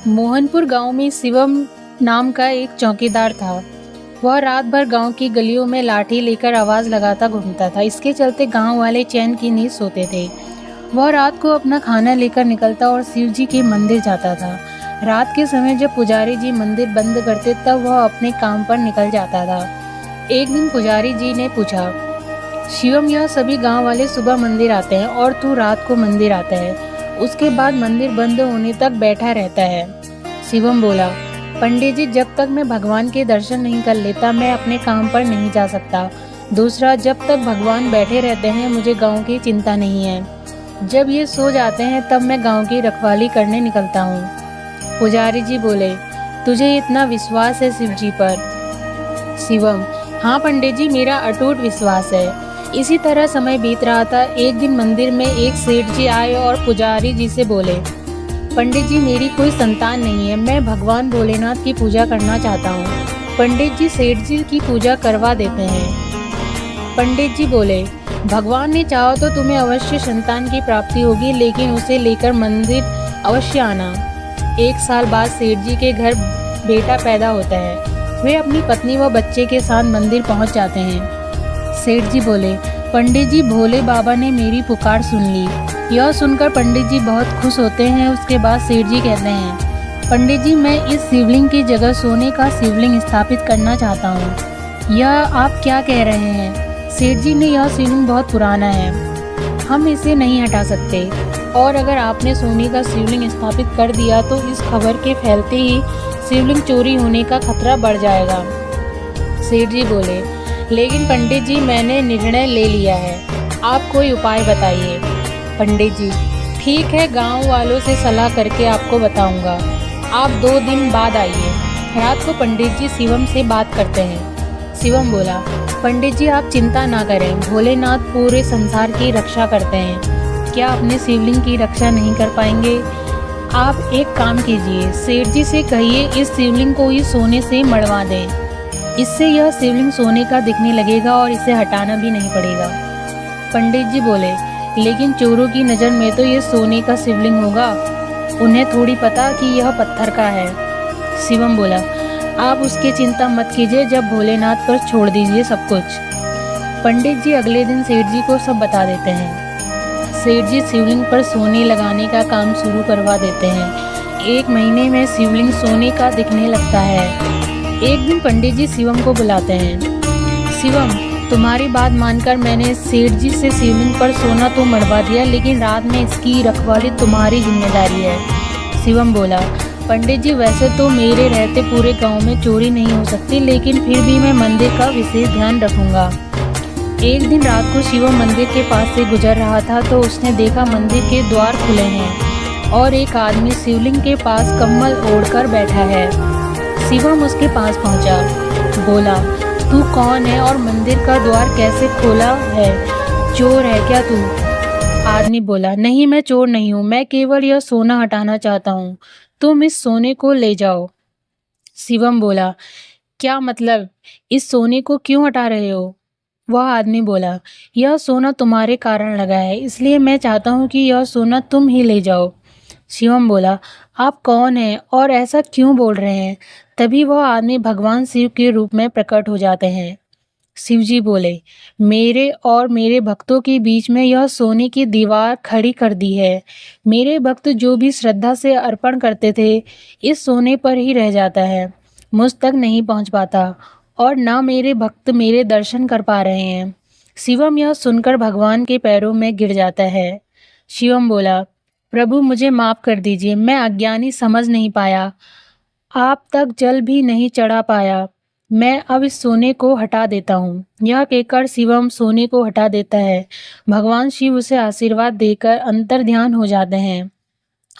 मोहनपुर गांव में शिवम नाम का एक चौकीदार था। वह रात भर गांव की गलियों में लाठी लेकर आवाज लगाता घूमता था। इसके चलते गांव वाले चैन की नींद सोते थे। वह रात को अपना खाना लेकर निकलता और शिव जी के मंदिर जाता था। रात के समय जब पुजारी जी मंदिर बंद करते तब वह अपने काम पर निकल जाता था। एक दिन पुजारी जी ने पूछा, शिवम, यह सभी गांव वाले सुबह मंदिर आते हैं और तू रात को मंदिर आता है, उसके बाद मंदिर बंद होने तक बैठा रहता है। शिवम बोला, पंडित जी, जब तक मैं भगवान के दर्शन नहीं कर लेता मैं अपने काम पर नहीं जा सकता। दूसरा, जब तक भगवान बैठे रहते हैं मुझे गांव की चिंता नहीं है। जब ये सो जाते हैं तब मैं गांव की रखवाली करने निकलता हूँ। पुजारी जी बोले, तुझे इतना विश्वास है शिव जी पर? शिवम, हाँ पंडित जी, मेरा अटूट विश्वास है। इसी तरह समय बीत रहा था। एक दिन मंदिर में एक सेठ जी आए और पुजारी जी से बोले, पंडित जी, मेरी कोई संतान नहीं है, मैं भगवान भोलेनाथ की पूजा करना चाहता हूँ। पंडित जी सेठ जी की पूजा करवा देते हैं। पंडित जी बोले, भगवान ने चाहा तो तुम्हें अवश्य संतान की प्राप्ति होगी, लेकिन उसे लेकर मंदिर अवश्य आना। 1 साल बाद सेठ जी के घर बेटा पैदा होता है। वे अपनी पत्नी व बच्चे के साथ मंदिर पहुँच जाते हैं। सेठ जी बोले, पंडित जी, भोले बाबा ने मेरी पुकार सुन ली। यह सुनकर पंडित जी बहुत खुश होते हैं। उसके बाद सेठ जी कहते हैं, पंडित जी, मैं इस शिवलिंग की जगह सोने का शिवलिंग स्थापित करना चाहता हूँ। यह आप क्या कह रहे हैं? सेठ जी ने, यह शिवलिंग बहुत पुराना है, हम इसे नहीं हटा सकते, और अगर आपने सोने का शिवलिंग स्थापित कर दिया तो इस खबर के फैलते ही शिवलिंग चोरी होने का खतरा बढ़ जाएगा। सेठ जी बोले, लेकिन पंडित जी, मैंने निर्णय ले लिया है, आप कोई उपाय बताइए। पंडित जी, ठीक है, गांव वालों से सलाह करके आपको बताऊंगा, आप 2 दिन बाद आइए। रात को पंडित जी शिवम से बात करते हैं। शिवम बोला, पंडित जी, आप चिंता ना करें, भोलेनाथ पूरे संसार की रक्षा करते हैं, क्या अपने शिवलिंग की रक्षा नहीं कर पाएंगे? आप एक काम कीजिए, सेठ जी से कहिए इस शिवलिंग को ही सोने से मढ़वा दें, इससे यह शिवलिंग सोने का दिखने लगेगा और इसे हटाना भी नहीं पड़ेगा। पंडित जी बोले, लेकिन चोरों की नज़र में तो ये सोने का शिवलिंग होगा, उन्हें थोड़ी पता कि यह पत्थर का है। शिवम बोला, आप उसकी चिंता मत कीजिए, जब भोलेनाथ पर छोड़ दीजिए सब कुछ। पंडित जी अगले दिन सेठ जी को सब बता देते हैं। सेठ जी शिवलिंग पर सोने लगाने का काम शुरू करवा देते हैं। 1 महीने में शिवलिंग सोने का दिखने लगता है। एक दिन पंडित जी शिवम को बुलाते हैं। शिवम, तुम्हारी बात मानकर मैंने सेठ जी से शिवलिंग पर सोना तो मढ़वा दिया, लेकिन रात में इसकी रखवाली तुम्हारी जिम्मेदारी है। शिवम बोला, पंडित जी, वैसे तो मेरे रहते पूरे गांव में चोरी नहीं हो सकती, लेकिन फिर भी मैं मंदिर का विशेष ध्यान रखूंगा। एक दिन रात को शिवम मंदिर के पास से गुजर रहा था तो उसने देखा मंदिर के द्वार खुले हैं और एक आदमी शिवलिंग के पास कम्बल ओढ़कर बैठा है। शिवम उसके पास पहुंचा, बोला, तू कौन है और मंदिर का द्वार कैसे खोला है? चोर है क्या तू? आदमी बोला, नहीं, मैं चोर नहीं हूँ, मैं केवल यह सोना हटाना चाहता हूँ, तुम इस सोने को ले जाओ। शिवम बोला, क्या मतलब, इस सोने को क्यों हटा रहे हो? वह आदमी बोला, यह सोना तुम्हारे कारण लगा है, इसलिए मैं चाहता हूँ कि यह सोना तुम ही ले जाओ। शिवम बोला, आप कौन हैं और ऐसा क्यों बोल रहे हैं? तभी वह आदमी भगवान शिव के रूप में प्रकट हो जाते हैं। शिव जी बोले, मेरे और मेरे भक्तों के बीच में यह सोने की दीवार खड़ी कर दी है। मेरे भक्त जो भी श्रद्धा से अर्पण करते थे, इस सोने पर ही रह जाता है, मुझ तक नहीं पहुंच पाता, और ना मेरे भक्त मेरे दर्शन कर पा रहे हैं। शिवम यह सुनकर भगवान के पैरों में गिर जाता है। शिवम बोला, प्रभु, मुझे माफ़ कर दीजिए, मैं अज्ञानी समझ नहीं पाया, आप तक जल भी नहीं चढ़ा पाया, मैं अब इस सोने को हटा देता हूँ। यह कहकर शिवम सोने को हटा देता है। भगवान शिव उसे आशीर्वाद देकर अंतर्ध्यान हो जाते हैं।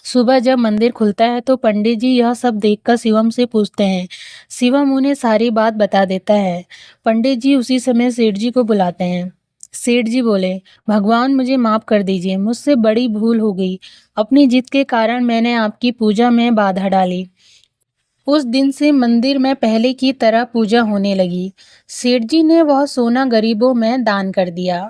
सुबह जब मंदिर खुलता है तो पंडित जी यह सब देखकर शिवम से पूछते हैं। शिवम उन्हें सारी बात बता देता है। पंडित जी उसी समय सेठ जी को बुलाते हैं। सेठ जी बोले, भगवान, मुझे माफ़ कर दीजिए, मुझसे बड़ी भूल हो गई, अपनी जिद के कारण मैंने आपकी पूजा में बाधा डाली। उस दिन से मंदिर में पहले की तरह पूजा होने लगी। सेठ जी ने वह सोना गरीबों में दान कर दिया।